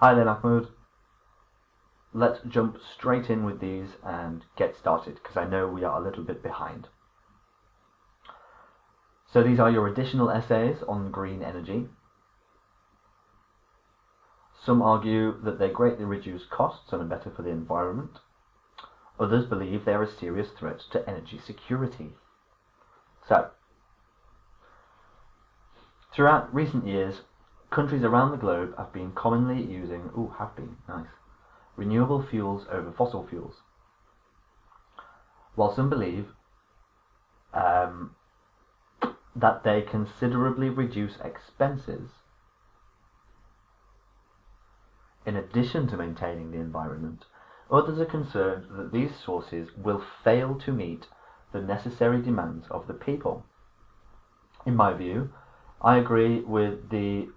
Hi there, Mahmood. Let's jump straight in with these and get started, because I know we are a little bit behind. So these are your additional essays on green energy. Some argue that they greatly reduce costs and are better for the environment. Others believe they are a serious threat to energy security. So, throughout recent years, countries around the globe have been commonly using, renewable fuels over fossil fuels. While some believe that they considerably reduce expenses, in addition to maintaining the environment, others are concerned that these sources will fail to meet the necessary demands of the people. In my view, I agree with the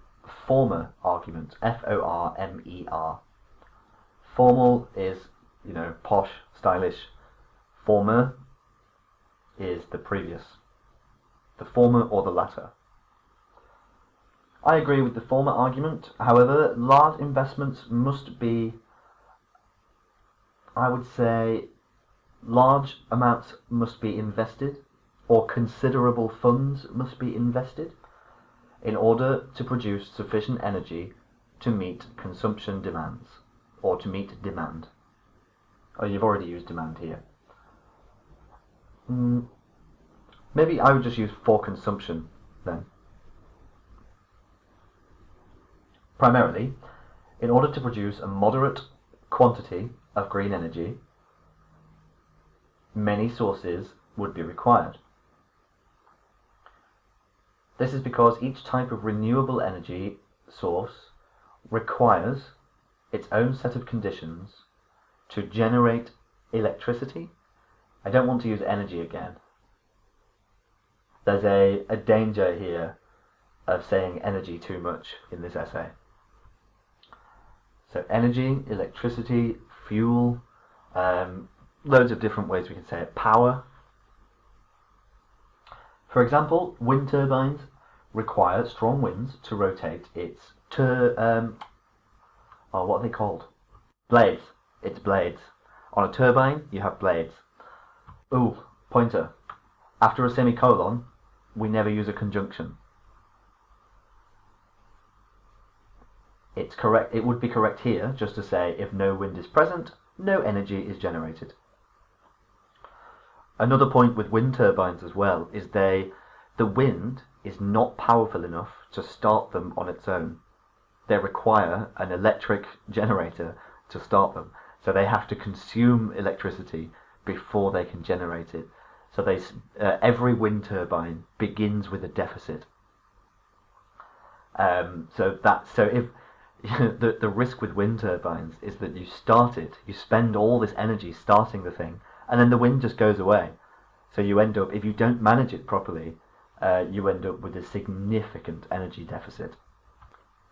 former argument, F-O-R-M-E-R. Formal is, posh, stylish. Former is the previous. The former or the latter. I agree with the former argument. However, large investments must be, I would say, large amounts must be invested, or considerable funds must be invested, in order to produce sufficient energy to meet consumption demands, or to meet demand. Oh, you've already used demand here. Maybe I would just use for consumption then. Primarily, in order to produce a moderate quantity of green energy, many sources would be required. This is because each type of renewable energy source requires its own set of conditions to generate electricity. I don't want to use energy again. There's a danger here of saying energy too much in this essay. So energy, electricity, fuel, loads of different ways we can say it. Power. For example, wind turbines require strong winds to rotate its what are they called? Blades. It's blades. On a turbine, you have blades. Ooh, pointer. After a semicolon, we never use a conjunction. It's correct. It would be correct here just to say if no wind is present, no energy is generated. Another point with wind turbines as well is the wind is not powerful enough to start them on its own. They require an electric generator to start them. So they have to consume electricity before they can generate it. So every wind turbine begins with a deficit. So if the risk with wind turbines is that you spend all this energy starting the thing, and then the wind just goes away. So you end up, if you don't manage it properly, you end up with a significant energy deficit.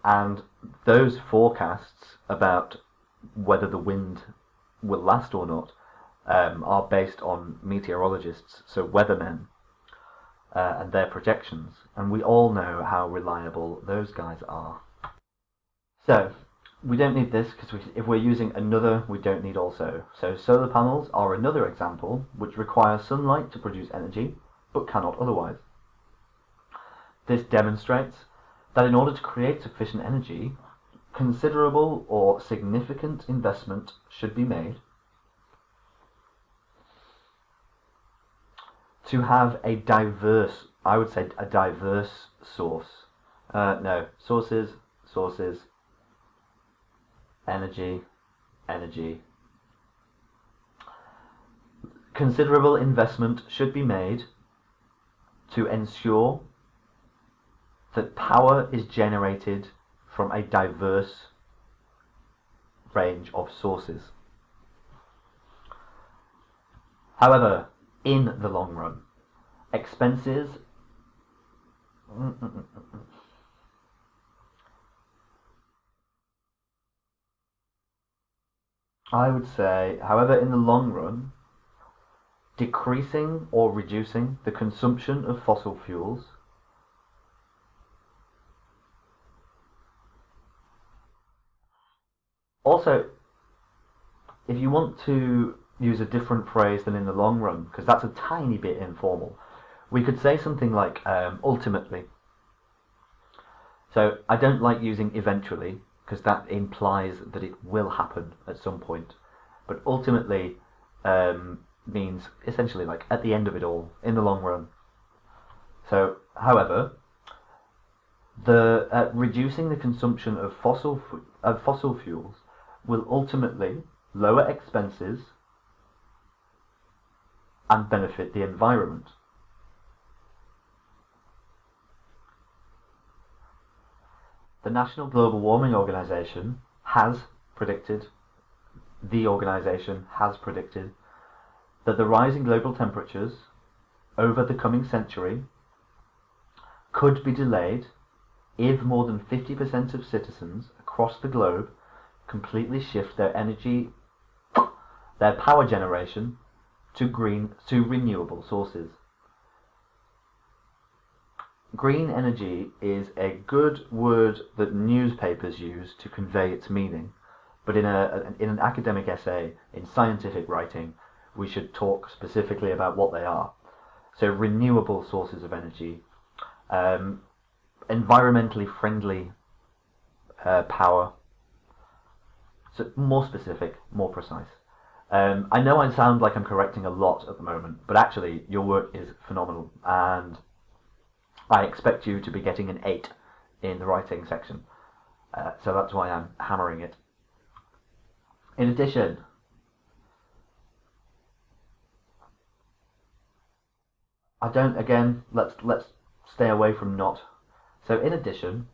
And those forecasts about whether the wind will last or not are based on meteorologists, so weathermen, and their projections. And we all know how reliable those guys are. So, we don't need this because if we're using another, we don't need also. So solar panels are another example which require sunlight to produce energy, but cannot otherwise. This demonstrates that in order to create sufficient energy, considerable or significant investment should be made to have a diverse, I would say a diverse source. Sources, energy. Considerable investment should be made to ensure that power is generated from a diverse range of sources. However, in the long run, expenses I would say, however, in the long run, decreasing or reducing the consumption of fossil fuels Also, if you want to use a different phrase than in the long run, because that's a tiny bit informal, we could say something like ultimately. So I don't like using eventually, because that implies that it will happen at some point. But ultimately means essentially like at the end of it all, in the long run. So, however, the reducing the consumption of fossil fuels will ultimately lower expenses and benefit the environment. The National Global Warming Organization has predicted that the rise in global temperatures over the coming century could be delayed if more than 50% of citizens across the globe completely shift their power generation to renewable sources. Green energy is a good word that newspapers use to convey its meaning, but in an academic essay, in scientific writing, we should talk specifically about what they are. So renewable sources of energy, environmentally friendly power. So more specific, more precise. I know I sound like I'm correcting a lot at the moment, but actually your work is phenomenal, and I expect you to be getting an 8 in the writing section. So that's why I'm hammering it. In addition, let's stay away from not. So in addition,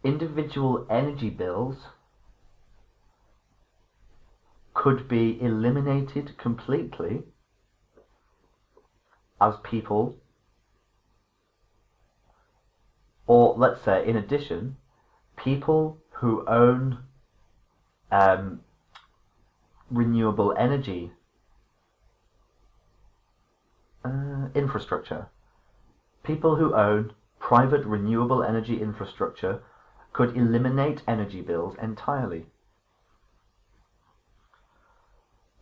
individual energy bills could be eliminated completely as people, or let's say in addition, people who own renewable energy infrastructure. People who own private renewable energy infrastructure could eliminate energy bills entirely.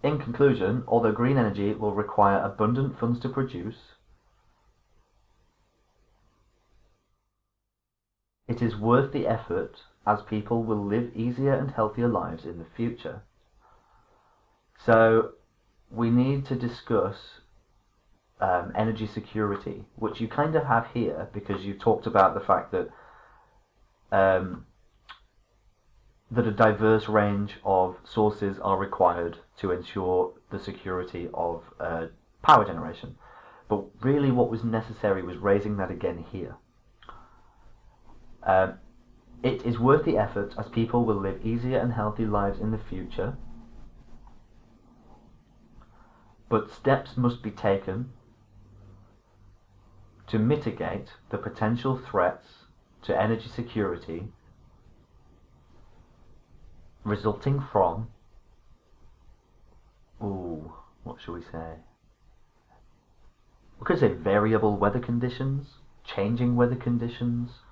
In conclusion, although green energy will require abundant funds to produce, it is worth the effort as people will live easier and healthier lives in the future. So we need to discuss energy security, which you kind of have here because you talked about the fact that that a diverse range of sources are required to ensure the security of power generation. But really what was necessary was raising that again here. It is worth the effort as people will live easier and healthy lives in the future, but steps must be taken to mitigate the potential threats to energy security resulting from, what should we say? We could say variable weather conditions, changing weather conditions.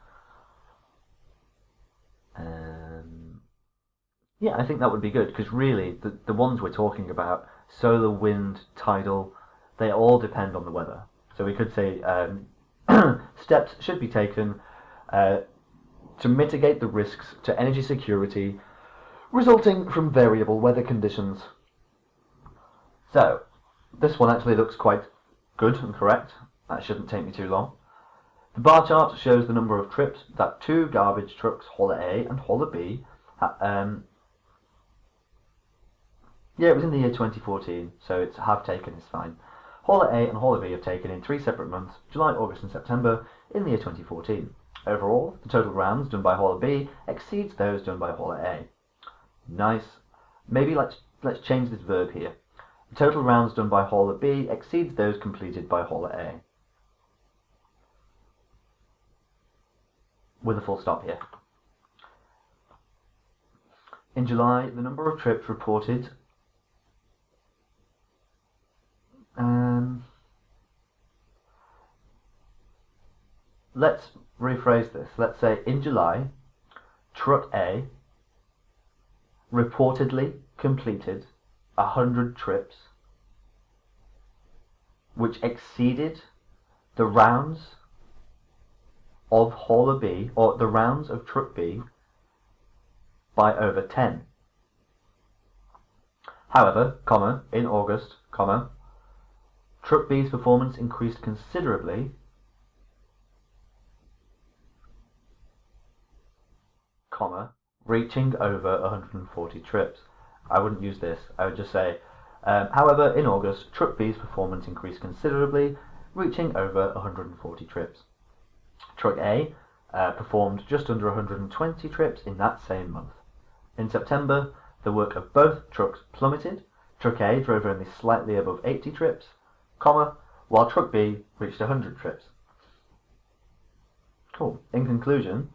Yeah, I think that would be good, because really the ones we're talking about, solar, wind, tidal, they all depend on the weather. So we could say steps should be taken to mitigate the risks to energy security resulting from variable weather conditions. So this one actually looks quite good and correct. That shouldn't take me too long. The bar chart shows the number of trips that 2 garbage trucks, hauler A and hauler B, it was in the year 2014, so it's have taken is fine. Hauler A and hauler B have taken in 3 separate months, July, August and September, in the year 2014. Overall, the total rounds done by hauler B exceeds those done by hauler A. Nice. Maybe let's change this verb here. The total rounds done by hauler B exceeds those completed by hauler A. With a full stop here. In July, the number of trips reported let's rephrase this. Let's say in July, Truck A reportedly completed 100 trips, which exceeded the rounds of hauler B, or the rounds of truck B, by over 10. However, comma, in August, comma, truck B's performance increased considerably, comma, reaching over 140 trips. I wouldn't use this. I would just say, however, in August, truck B's performance increased considerably, reaching over 140 trips. Truck A performed just under 120 trips in that same month. In September, the work of both trucks plummeted. Truck A drove only slightly above 80 trips, comma, while Truck B reached 100 trips. Cool. In conclusion,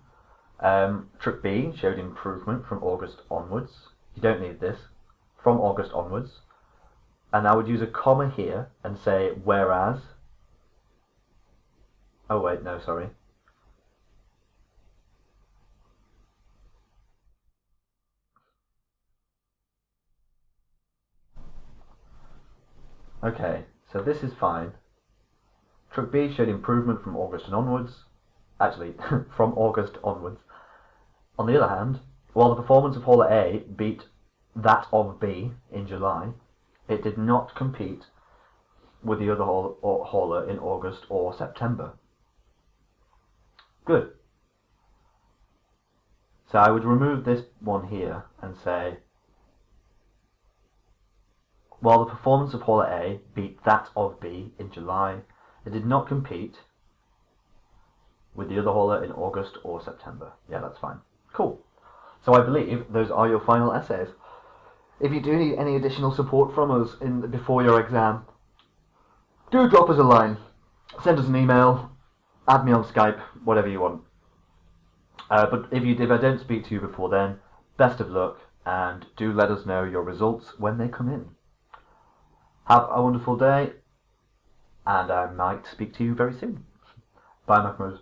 Truck B showed improvement from August onwards. You don't need this. From August onwards. And I would use a comma here and say, whereas... Oh wait, no, sorry. Okay, so this is fine. Truck B showed improvement from August and onwards. Actually, from August onwards. On the other hand, while the performance of hauler A beat that of B in July, it did not compete with the other hauler in August or September. Good. So I would remove this one here and say, while the performance of hauler A beat that of B in July, it did not compete with the other hauler in August or September. Yeah, that's fine. Cool. So I believe those are your final essays. If you do need any additional support from us before your exam, do drop us a line, send us an email, add me on Skype, whatever you want. But if I don't speak to you before then, best of luck, and do let us know your results when they come in. Have a wonderful day, and I might speak to you very soon. Bye, Mahmood.